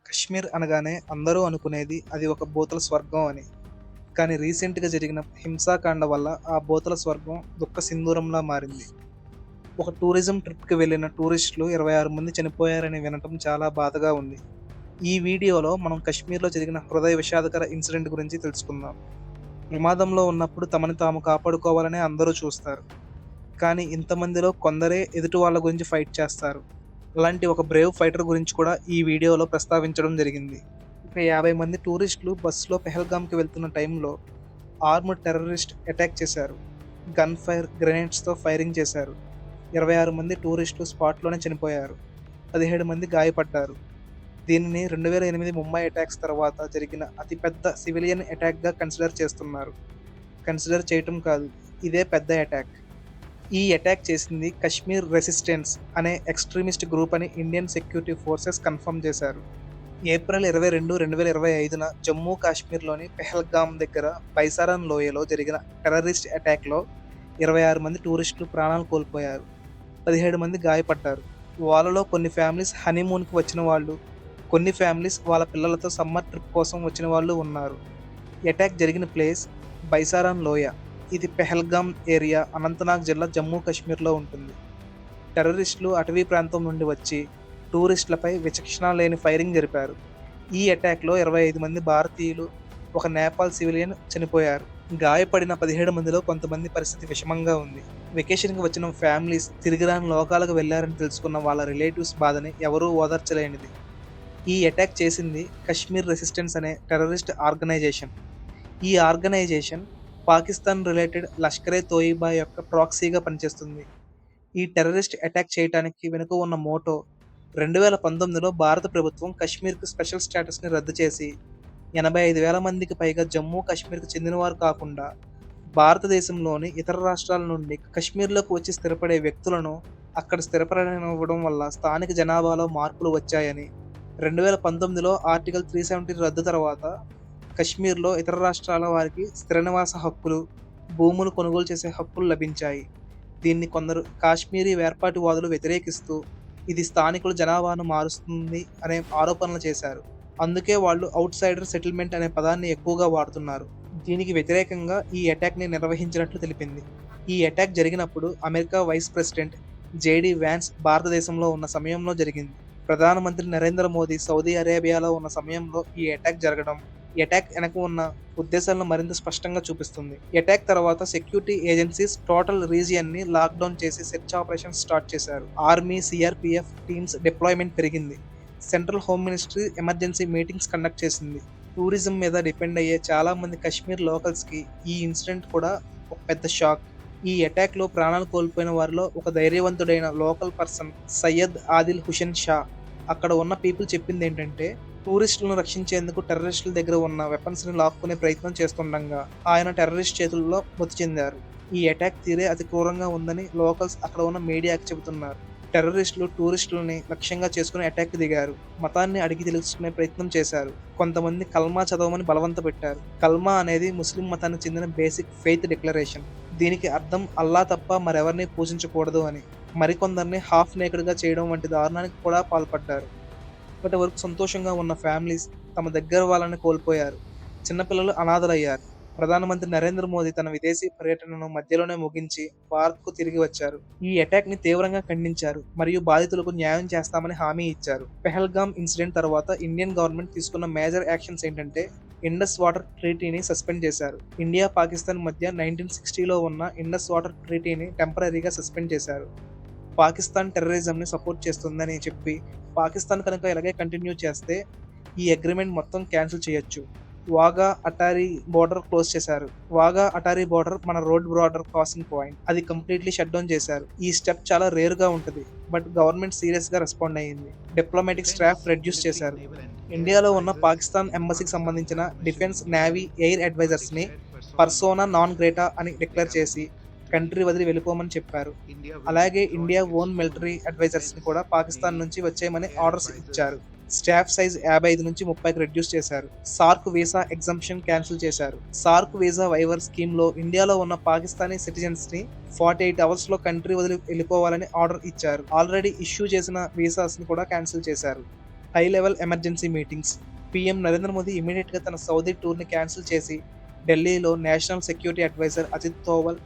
కశ్మీర్ అనగానే అందరూ అనుకునేది అది ఒక భూతల స్వర్గం అని. కానీ రీసెంట్‌గా జరిగిన హింసాకాండ వల్ల ఆ భూతల స్వర్గం దుఃఖ సింధూరంలా మారింది. ఒక టూరిజం ట్రిప్‌కి వెళ్ళిన టూరిస్టులు 26 మంది చనిపోయారని వినటం చాలా బాధగా ఉంది. ఈ వీడియోలో మనం కశ్మీర్‌లో జరిగిన హృదయ విషాదకర ఇన్సిడెంట్ గురించి తెలుసుకుందాం. ప్రమాదంలో ఉన్నప్పుడు తమని తాము కాపాడుకోవాలనే అందరూ చూస్తారు. కానీ ఇంతమందిలో కొందరే ఎదుటి వాళ్ళ గురించి ఫైట్ చేస్తారు. అలాంటి ఒక బ్రేవ్ ఫైటర్ గురించి కూడా ఈ వీడియోలో ప్రస్తావించడం జరిగింది. ఒక 50 మంది టూరిస్టులు బస్సులో పెహల్గామ్‌కి వెళ్తున్న టైంలో ఆర్మ్డ్ టెర్రరిస్ట్ అటాక్ చేశారు. గన్ ఫైర్, గ్రెనేడ్స్‌తో ఫైరింగ్ చేశారు. 26 మంది టూరిస్టులు స్పాట్‌లోనే చనిపోయారు. 17 మంది గాయపడ్డారు. దీనిని 2008 ముంబై అటాక్స్ తర్వాత జరిగిన అతిపెద్ద సివిలియన్ అటాక్‌గా కన్సిడర్ చేయటం కాదు, ఇదే పెద్ద అటాక్. ఈ అటాక్ చేసింది కశ్మీర్ రెసిస్టెన్స్ అనే ఎక్స్ట్రీమిస్ట్ గ్రూప్ అని ఇండియన్ సెక్యూరిటీ ఫోర్సెస్ కన్ఫర్మ్ చేశారు. ఏప్రిల్ 22, 2025న జమ్మూ కాశ్మీర్లోని పెహల్గామ్ దగ్గర బైసారన్ లోయలో జరిగిన టెర్రరిస్ట్ అటాక్లో 26 మంది టూరిస్టులు ప్రాణాలు కోల్పోయారు. 17 మంది గాయపడ్డారు. వాళ్ళలో కొన్ని ఫ్యామిలీస్ హనీమూన్కి వచ్చిన వాళ్ళు, కొన్ని ఫ్యామిలీస్ వాళ్ళ పిల్లలతో సమ్మర్ ట్రిప్ కోసం వచ్చిన వాళ్ళు ఉన్నారు. అటాక్ జరిగిన ప్లేస్ బైసారన్ లోయ. ఇది పెహల్గామ్ ఏరియా, అనంతనాగ్ జిల్లా, జమ్మూ కాశ్మీర్లో ఉంటుంది. టెర్రరిస్టులు అటవీ ప్రాంతం నుండి వచ్చి టూరిస్టులపై విచక్షణ లేని ఫైరింగ్ జరిపారు. ఈ అటాక్లో 25 మంది భారతీయులు, ఒక నేపాల్ సివిలియన్ చనిపోయారు. గాయపడిన 17 మందిలో కొంతమంది పరిస్థితి విషమంగా ఉంది. వెకేషన్కి వచ్చిన ఫ్యామిలీస్ తిరిగి రాని లోకాలకు వెళ్లారని తెలుసుకున్న వాళ్ళ రిలేటివ్స్ బాధని ఎవరూ ఓదార్చలేనిది. ఈ అటాక్ చేసింది కశ్మీర్ రెసిస్టెన్స్ అనే టెర్రరిస్ట్ ఆర్గనైజేషన్. ఈ ఆర్గనైజేషన్ పాకిస్తాన్ రిలేటెడ్ లష్కరే తోయిబా యొక్క ప్రాక్సీగా పనిచేస్తుంది. ఈ టెర్రరిస్ట్ అటాక్ చేయడానికి వెనుక ఉన్న మోటో 2019లో భారత ప్రభుత్వం కశ్మీర్కు స్పెషల్ స్టేటస్ని రద్దు చేసి 85,000 మందికి పైగా జమ్మూ కాశ్మీర్కు చెందినవారు కాకుండా భారతదేశంలోని ఇతర రాష్ట్రాల నుండి కశ్మీర్లోకి వచ్చి స్థిరపడే వ్యక్తులను అక్కడ స్థిరపడనివ్వడం వల్ల స్థానిక జనాభాలో మార్పులు వచ్చాయని, 2019లో ఆర్టికల్ 370 రద్దు తర్వాత కశ్మీర్లో ఇతర రాష్ట్రాల వారికి స్థిర నివాస హక్కులు, భూములు కొనుగోలు చేసే హక్కులు లభించాయి. దీన్ని కొందరు కాశ్మీరీ వేర్పాటువాదులు వ్యతిరేకిస్తూ ఇది స్థానికుల జనాభాను మారుస్తుంది అనే ఆరోపణలు చేశారు. అందుకే వాళ్ళు అవుట్ సైడర్ సెటిల్మెంట్ అనే పదాన్ని ఎక్కువగా వాడుతున్నారు. దీనికి వ్యతిరేకంగా ఈ అటాక్ని నిర్వహించినట్లు తెలిపింది. ఈ అటాక్ జరిగినప్పుడు America vice president JD Vance భారతదేశంలో ఉన్న సమయంలో జరిగింది. ప్రధానమంత్రి నరేంద్ర మోదీ సౌదీ అరేబియాలో ఉన్న సమయంలో ఈ అటాక్ జరగడం ఈ అటాక్ వెనక ఉన్న ఉద్దేశాలను మరింత స్పష్టంగా చూపిస్తుంది. అటాక్ తర్వాత సెక్యూరిటీ ఏజెన్సీస్ టోటల్ రీజియన్ని లాక్డౌన్ చేసి సెర్చ్ ఆపరేషన్స్ స్టార్ట్ చేశారు. ఆర్మీ, సిఆర్పిఎఫ్ టీమ్స్ డిప్లాయ్మెంట్ పెరిగింది. Central home ministry emergency meetings conduct చేసింది. టూరిజం మీద డిపెండ్ అయ్యే చాలా మంది కశ్మీర్ లోకల్స్కి ఈ ఇన్సిడెంట్ కూడా ఒక పెద్ద షాక్. ఈ అటాక్లో ప్రాణాలు కోల్పోయిన వారిలో ఒక ధైర్యవంతుడైన లోకల్ పర్సన్ సయ్యద్ ఆదిల్ హుసేన్ షా. అక్కడ ఉన్న పీపుల్ చెప్పింది ఏంటంటే, టూరిస్టులను రక్షించేందుకు టెర్రరిస్టుల దగ్గర ఉన్న వెపన్స్ని లాక్కునే ప్రయత్నం చేస్తుండగా ఆయన టెర్రరిస్ట్ చేతుల్లో మృతి చెందారు. ఈ అటాక్ తీరే అతి క్రూరంగా ఉందని లోకల్స్ అక్కడ ఉన్న మీడియాకి చెబుతున్నారు. టెర్రరిస్టులు టూరిస్టులని లక్ష్యంగా చేసుకుని అటాక్కి దిగారు. మతాన్ని అడిగి తెలుసుకునే ప్రయత్నం చేశారు. కొంతమంది కల్మా చదవమని బలవంత పెట్టారు. కల్మా అనేది ముస్లిం మతానికి చెందిన బేసిక్ ఫెయిత్ డిక్లరేషన్. దీనికి అర్థం అల్లా తప్ప మరెవరిని పూజించకూడదు అని. మరికొందరిని హాఫ్ నేకెడ్గా చేయడం వంటి దారుణానికి కూడా పాల్పడ్డారు. ఇప్పటి వరకు సంతోషంగా ఉన్న ఫ్యామిలీస్ తమ దగ్గర వాళ్ళని కోల్పోయారు. చిన్నపిల్లలు అనాథలయ్యారు. ప్రధానమంత్రి నరేంద్ర మోదీ తన విదేశీ పర్యటనను మధ్యలోనే ముగించి భారత్కు తిరిగి వచ్చారు. ఈ అటాక్ని తీవ్రంగా ఖండించారు మరియు బాధితులకు న్యాయం చేస్తామని హామీ ఇచ్చారు. పెహల్గామ్ ఇన్సిడెంట్ తర్వాత ఇండియన్ గవర్నమెంట్ తీసుకున్న మేజర్ యాక్షన్స్ ఏంటంటే, ఇండస్ వాటర్ ట్రీటీని సస్పెండ్ చేశారు. ఇండియా, పాకిస్తాన్ మధ్య 1960లో ఉన్న ఇండస్ వాటర్ ట్రీటీని టెంపరరీగా సస్పెండ్ చేశారు. పాకిస్తాన్ టెర్రరిజంని సపోర్ట్ చేస్తుందని చెప్పి పాకిస్తాన్ కనుక ఇలాగే కంటిన్యూ చేస్తే ఈ అగ్రిమెంట్ మొత్తం క్యాన్సిల్ చేయొచ్చు. వాగా అటారీ బోర్డర్ క్లోజ్ చేశారు. వాగా అటారీ బోర్డర్ మన రోడ్ బోర్డర్ క్రాసింగ్ పాయింట్, అది కంప్లీట్లీ షట్ డౌన్ చేశారు. ఈ స్టెప్ చాలా రేర్గా ఉంటుంది, బట్ గవర్నమెంట్ సీరియస్గా రెస్పాండ్ అయ్యింది. డిప్లొమాటిక్ స్టాఫ్ రెడ్యూస్ చేశారు. ఇండియాలో ఉన్న పాకిస్తాన్ ఎంబసీకి సంబంధించిన డిఫెన్స్, నేవీ, ఎయిర్ అడ్వైజర్స్ని పర్సోనా నాన్ గ్రేటా అని డిక్లేర్ చేసి కంట్రీ వదిలి వెళ్ళిపోమని చెప్పారు. అలాగే ఇండియా ఓన్ మిలిటరీ అడ్వైజర్స్ని కూడా పాకిస్తాన్ నుంచి వచ్చేయమని ఆర్డర్స్ ఇచ్చారు. స్టాఫ్ సైజ్ 55 నుంచి 30కి రెడ్యూస్ చేశారు. సార్క్ వీసా ఎగ్జంప్షన్ క్యాన్సిల్ చేశారు. సార్క్ వీసా వైవర్ స్కీమ్‌లో ఇండియాలో ఉన్న పాకిస్తానీ సిటిజన్స్‌ని 48 అవర్స్‌లో కంట్రీ వదిలి వెళ్ళిపోవాలని ఆర్డర్ ఇచ్చారు. ఆల్రెడీ ఇష్యూ చేసిన వీసాస్‌ని కూడా క్యాన్సిల్ చేశారు. High level emergency meetings. PM Narendra Modi ఇమ్మీడియేట్‌గా తన సౌదీ టూర్‌ని క్యాన్సిల్ చేసి ఢిల్లీలో national security adviser Ajit Doval,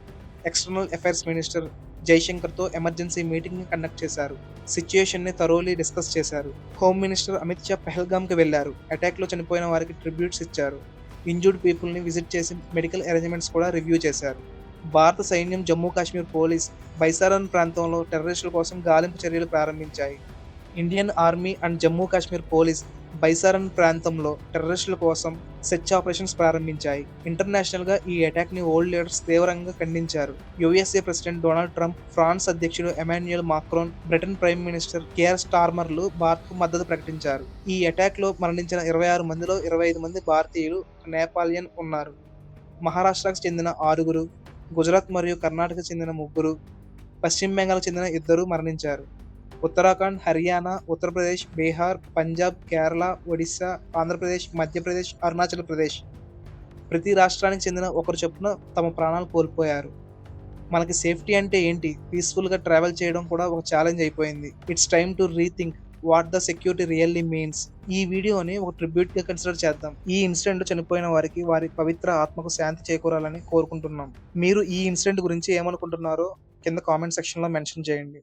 external affairs minister జైశంకర్‌తో ఎమర్జెన్సీ మీటింగ్‌ని కండక్ట్ చేశారు. సిట్యుయేషన్‌ని థరోలీ డిస్కస్ చేశారు. హోమ్ మినిస్టర్ అమిత్ షా పెహల్గామ్‌కి వెళ్లారు. అటాక్‌లో చనిపోయిన వారికి ట్రిబ్యూట్స్ ఇచ్చారు. ఇంజ్యూర్డ్ పీపుల్‌ని విజిట్ చేసి మెడికల్ అరేంజ్‌మెంట్స్ కూడా రివ్యూ చేశారు. భారత సైన్యం, జమ్మూ కాశ్మీర్ పోలీస్ బైసారన్ ప్రాంతంలో టెర్రరిస్టుల కోసం గాలింపు చర్యలు ప్రారంభించాయి. Indian army and Jammu Kashmir police Baisaran ప్రాంతంలో టెర్రరిస్టుల కోసం సెర్చ్ ఆపరేషన్స్ ప్రారంభించాయి. ఇంటర్నేషనల్‌గా ఈ అటాక్‌ని వరల్డ్ లీడర్స్ తీవ్రంగా ఖండించారు. USA president Donald Trump, France అధ్యక్షుడు Emmanuel Macron, Britain prime minister Keir స్టార్మర్లు భారత్‌కు మద్దతు ప్రకటించారు. ఈ అటాక్‌లో మరణించిన 26 మందిలో 25 మంది భారతీయులు, నేపాలియన్ ఉన్నారు. మహారాష్ట్రకు చెందిన 6గురు, గుజరాత్ మరియు కర్ణాటకకు చెందిన 3గురు, పశ్చిమ బెంగాల్‌కు చెందిన 2 మరణించారు. ఉత్తరాఖండ్, హర్యానా, ఉత్తరప్రదేశ్, బీహార్, పంజాబ్, కేరళ, ఒడిశా, ఆంధ్రప్రదేశ్, మధ్యప్రదేశ్, అరుణాచల్ ప్రదేశ్ ప్రతి రాష్ట్రానికి చెందిన ఒకరు చొప్పున తమ ప్రాణాలు కోల్పోయారు. మనకి సేఫ్టీ అంటే ఏంటి? పీస్‌ఫుల్‌గా ట్రావెల్ చేయడం కూడా ఒక ఛాలెంజ్ అయిపోయింది. It's time to rethink what the security really means. ఈ వీడియోని ఒక ట్రిబ్యూట్‌గా కన్సిడర్ చేద్దాం. ఈ ఇన్సిడెంట్‌లో చనిపోయిన వారికి వారి పవిత్ర ఆత్మకు శాంతి చేకూరాలని కోరుకుంటున్నాం. మీరు ఈ ఇన్సిడెంట్ గురించి ఏమనుకుంటున్నారో కింద కామెంట్ సెక్షన్‌లో మెన్షన్ చేయండి.